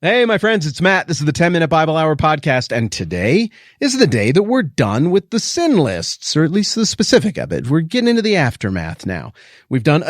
Hey, my friends, it's Matt. This is the 10-Minute Bible Hour podcast, and today is the day that we're done with the sin lists, or at least the specific of it. We're getting into the aftermath now. We've done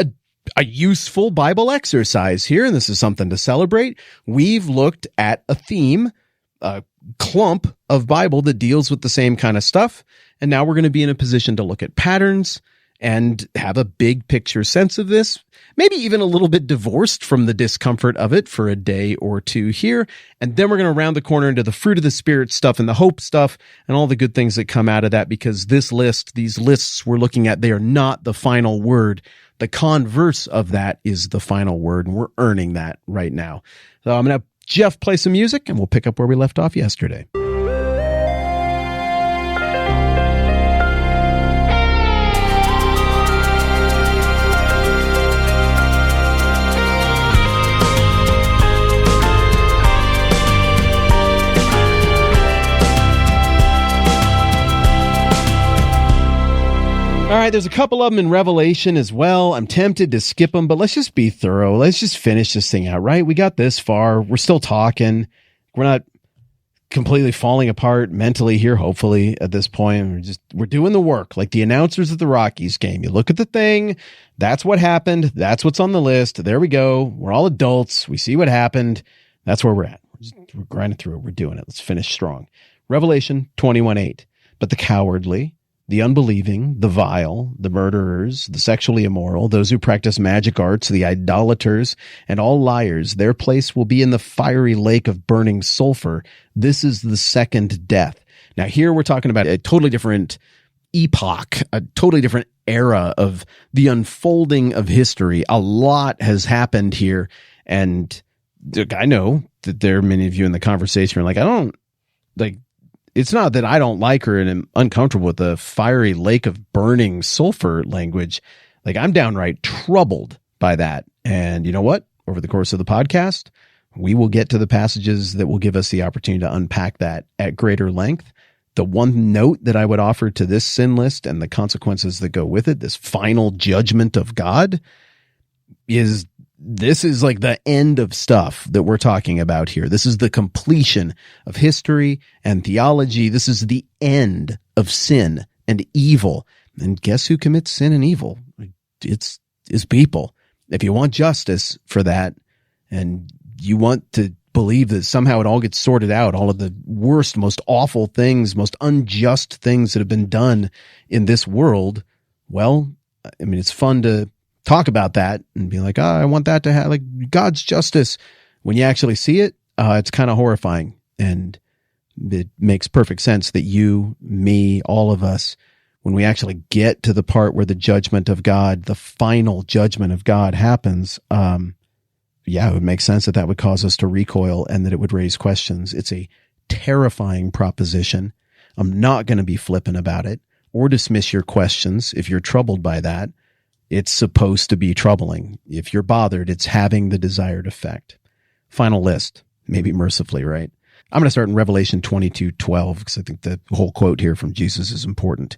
a useful Bible exercise here, and this is something to celebrate. We've looked at a theme, a clump of Bible that deals with the same kind of stuff, and now we're going to be in a position to look at patterns and have a big picture sense of this, maybe even a little bit divorced from the discomfort of it for a day or two here. And then we're going to round the corner into the fruit of the Spirit stuff and the hope stuff and all the good things that come out of that, because these lists we're looking at, they are not the final word. The converse of that is the final word, and we're earning that right now. So I'm going to have Jeff play some music, and we'll pick up where we left off yesterday. All right, there's a couple of them in Revelation as well. I'm tempted to skip them, but let's just be thorough. Let's just finish this thing out, right? We got this far. We're still talking. We're not completely falling apart mentally here, hopefully, at this point. We're doing the work, like the announcers at the Rockies game. You look at the thing. That's what happened. That's what's on the list. There we go. We're all adults. We see what happened. That's where we're at. We're grinding through it. We're doing it. Let's finish strong. Revelation 21:8. But the cowardly, the unbelieving, the vile, the murderers, the sexually immoral, those who practice magic arts, the idolaters, and all liars, their place will be in the fiery lake of burning sulfur. This is the second death. Now here we're talking about a totally different epoch, a totally different era of the unfolding of history. A lot has happened here. And I know that there are many of you in the conversation who are like, it's not that I don't like her and am uncomfortable with the fiery lake of burning sulfur language. Like, I'm downright troubled by that. And you know what? Over the course of the podcast, we will get to the passages that will give us the opportunity to unpack that at greater length. The one note that I would offer to this sin list and the consequences that go with it, this final judgment of God, is this is like the end of stuff that we're talking about here. This is the completion of history and theology. This is the end of sin and evil. And guess who commits sin and evil? It's people. If you want justice for that, and you want to believe that somehow it all gets sorted out, all of the worst, most awful things, most unjust things that have been done in this world, well, I mean, it's fun to talk about that and be like, I want that to have like God's justice. When you actually see it, it's kind of horrifying. And it makes perfect sense that you, me, all of us, when we actually get to the part where the judgment of God, the final judgment of God happens, it would make sense that would cause us to recoil and that it would raise questions. It's a terrifying proposition. I'm not going to be flippant about it or dismiss your questions if you're troubled by that. It's supposed to be troubling. If you're bothered, it's having the desired effect. Final list, maybe mercifully, right? I'm going to start in Revelation 22:12 because I think the whole quote here from Jesus is important.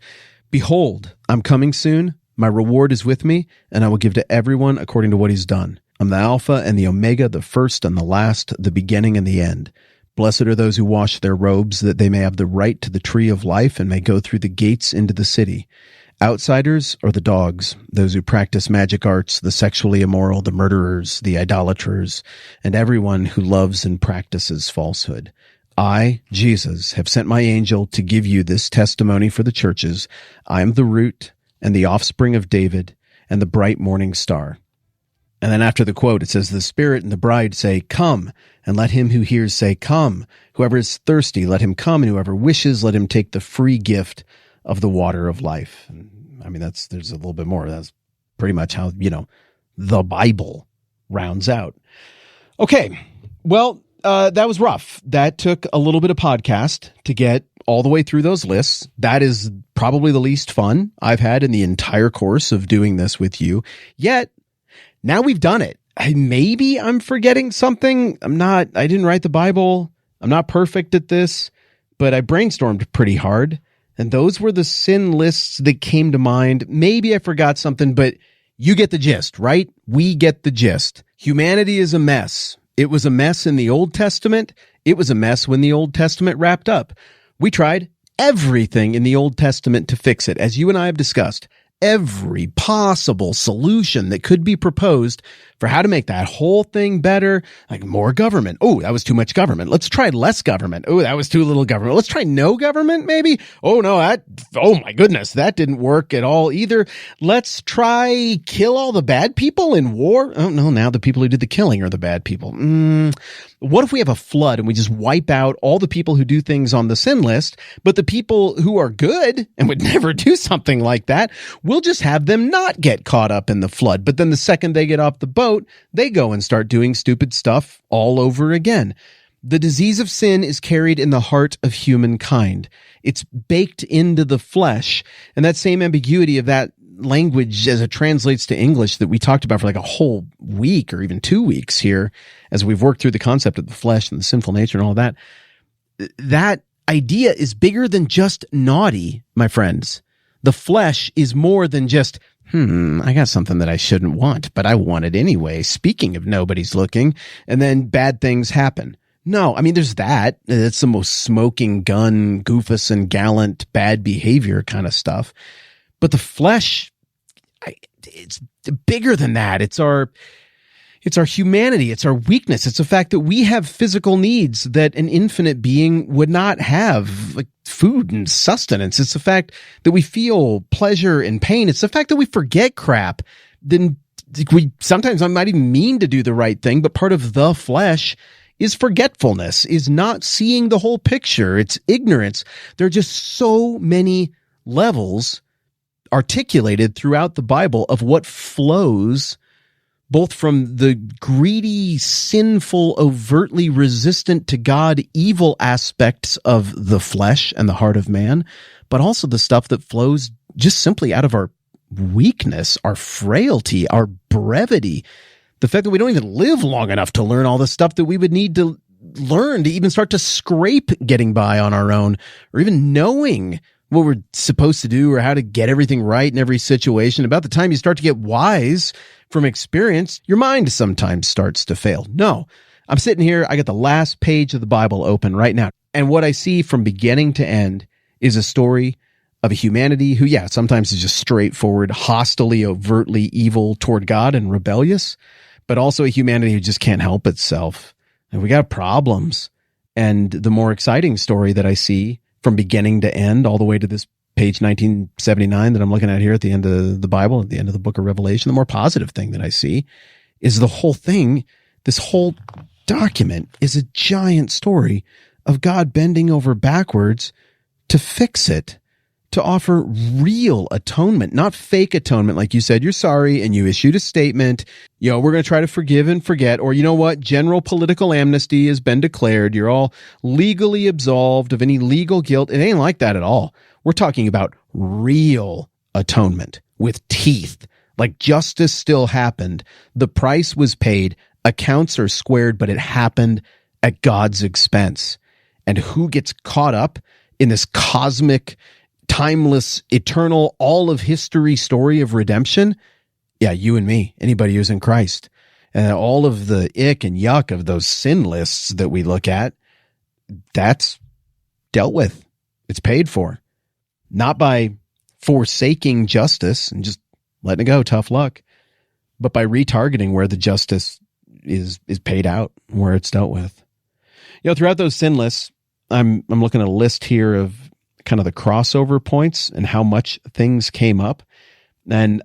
Behold, I'm coming soon. My reward is with me, and I will give to everyone according to what he's done. I'm the Alpha and the Omega, the first and the last, the beginning and the end. Blessed are those who wash their robes, that they may have the right to the tree of life and may go through the gates into the city. Outsiders are the dogs, those who practice magic arts, the sexually immoral, the murderers, the idolaters, and everyone who loves and practices falsehood. I, Jesus, have sent my angel to give you this testimony for the churches. I am the root and the offspring of David and the bright morning star. And then after the quote, it says, the Spirit and the bride say, come, and let him who hears say, come. Whoever is thirsty, let him come, and whoever wishes, let him take the free gift of the water of life. And, I mean, there's a little bit more. That's pretty much how, the Bible rounds out. Okay. Well, that was rough. That took a little bit of podcast to get all the way through those lists. That is probably the least fun I've had in the entire course of doing this with you. Yet, now we've done it. Maybe I'm forgetting something. I didn't write the Bible. I'm not perfect at this, but I brainstormed pretty hard. And those were the sin lists that came to mind. Maybe I forgot something, but you get the gist, right? We get the gist. Humanity is a mess. It was a mess in the Old Testament. It was a mess when the Old Testament wrapped up. We tried everything in the Old Testament to fix it. As you and I have discussed, every possible solution that could be proposed for how to make that whole thing better, like more government. Oh, that was too much government. Let's try less government. Oh, that was too little government. Let's try no government, maybe. Oh, no, oh my goodness, that didn't work at all either. Let's try kill all the bad people in war. Oh, no, now the people who did the killing are the bad people. What if we have a flood and we just wipe out all the people who do things on the sin list, but the people who are good and would never do something like that, we'll just have them not get caught up in the flood. But then the second they get off the boat, they go and start doing stupid stuff all over again. The disease of sin is carried in the heart of humankind. It's baked into the flesh. And that same ambiguity of that language as it translates to English that we talked about for like a whole week or even 2 weeks here, as we've worked through the concept of the flesh and the sinful nature and all that, that idea is bigger than just naughty, my friends. The flesh is more than just, I got something that I shouldn't want, but I want it anyway. Speaking of nobody's looking, and then bad things happen. No, I mean, there's that. That's the most smoking gun, goofus and gallant, bad behavior kind of stuff. But the flesh, it's bigger than that. It's our humanity. It's our weakness. It's the fact that we have physical needs that an infinite being would not have, like food and sustenance. It's the fact that we feel pleasure and pain. It's the fact that we forget crap. Then we sometimes I might even mean to do the right thing, but part of the flesh is forgetfulness, is not seeing the whole picture. It's ignorance. There are just so many levels articulated throughout the Bible of what flows both from the greedy, sinful, overtly resistant to God, evil aspects of the flesh and the heart of man, but also the stuff that flows just simply out of our weakness, our frailty, our brevity, the fact that we don't even live long enough to learn all the stuff that we would need to learn to even start to scrape getting by on our own, or even knowing what we're supposed to do or how to get everything right in every situation. About the time you start to get wise from experience, your mind sometimes starts to fail. No, I'm sitting here. I got the last page of the Bible open right now. And what I see from beginning to end is a story of a humanity who, sometimes is just straightforward, hostily, overtly evil toward God and rebellious, but also a humanity who just can't help itself. And we got problems. And the more exciting story that I see from beginning to end, all the way to this page 1979 that I'm looking at here at the end of the Bible, at the end of the book of Revelation, the more positive thing that I see is the whole thing, this whole document is a giant story of God bending over backwards to fix it, to offer real atonement, not fake atonement. Like you said, you're sorry and you issued a statement, we're going to try to forgive and forget, or you know what, general political amnesty has been declared. You're all legally absolved of any legal guilt. It ain't like that at all. We're talking about real atonement with teeth, like justice still happened. The price was paid. Accounts are squared, but it happened at God's expense. And who gets caught up in this cosmic, timeless, eternal, all of history story of redemption? Yeah, you and me, anybody who's in Christ. And all of the ick and yuck of those sin lists that we look at, that's dealt with. It's paid for. Not by forsaking justice and just letting it go, tough luck, but by retargeting where the justice is paid out, where it's dealt with. Throughout those sin lists, I'm looking at a list here of kind of the crossover points and how much things came up. And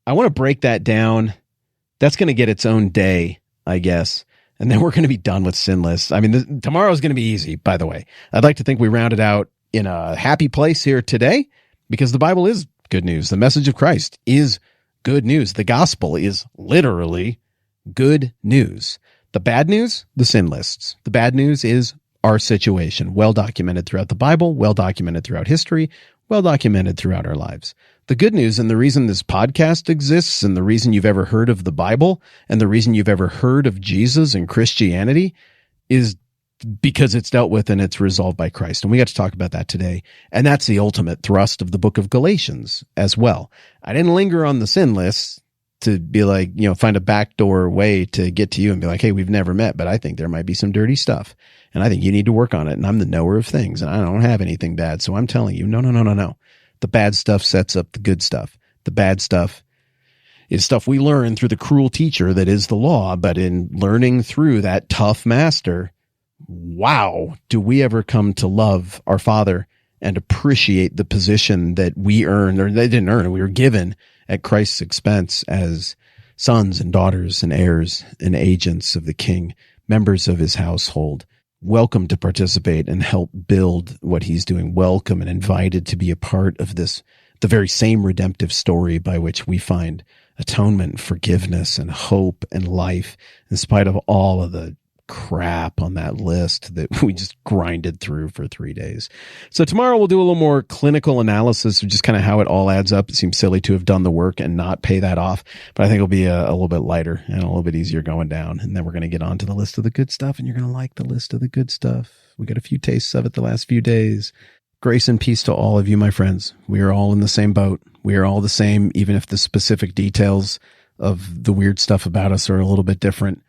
I want to break that down. That's going to get its own day, I guess. And then we're going to be done with sin lists. I mean, tomorrow's going to be easy, by the way. I'd like to think we rounded out in a happy place here today, because the Bible is good news. The message of Christ is good news. The gospel is literally good news. The bad news, the sin lists. The bad news is our situation, well documented throughout the Bible, well documented throughout history, well documented throughout our lives. The good news, and the reason this podcast exists, and the reason you've ever heard of the Bible, and the reason you've ever heard of Jesus and Christianity, is because it's dealt with and it's resolved by Christ. And we got to talk about that today. And that's the ultimate thrust of the book of Galatians as well. I didn't linger on the sin list to be like, find a backdoor way to get to you and be like, hey, we've never met, but I think there might be some dirty stuff and I think you need to work on it. And I'm the knower of things and I don't have anything bad. So I'm telling you, no. The bad stuff sets up the good stuff. The bad stuff is stuff we learn through the cruel teacher that is the law. But in learning through that tough master, wow, do we ever come to love our Father and appreciate the position that we earned, or they didn't earn, we were given at Christ's expense as sons and daughters and heirs and agents of the King, members of his household, welcome to participate and help build what he's doing, welcome and invited to be a part of this, the very same redemptive story by which we find atonement, forgiveness, and hope and life, in spite of all of the crap on that list that we just grinded through for 3 days. So tomorrow we'll do a little more clinical analysis of just kind of how it all adds up. It seems silly to have done the work and not pay that off, but I think it'll be a little bit lighter and a little bit easier going down. And then we're going to get on to the list of the good stuff, and you're going to like the list of the good stuff. We got a few tastes of it the last few days. Grace and peace to all of you, my friends. We are all in the same boat. We are all the same, even if the specific details of the weird stuff about us are a little bit different.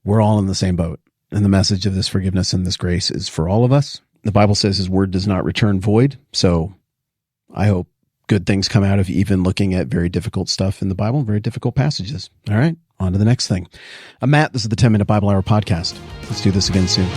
We're all in the same boat. And the message of this forgiveness and this grace is for all of us. The Bible says his word does not return void. So I hope good things come out of even looking at very difficult stuff in the Bible, very difficult passages. All right, on to the next thing. I'm Matt. This is the 10-Minute Bible Hour podcast. Let's do this again soon.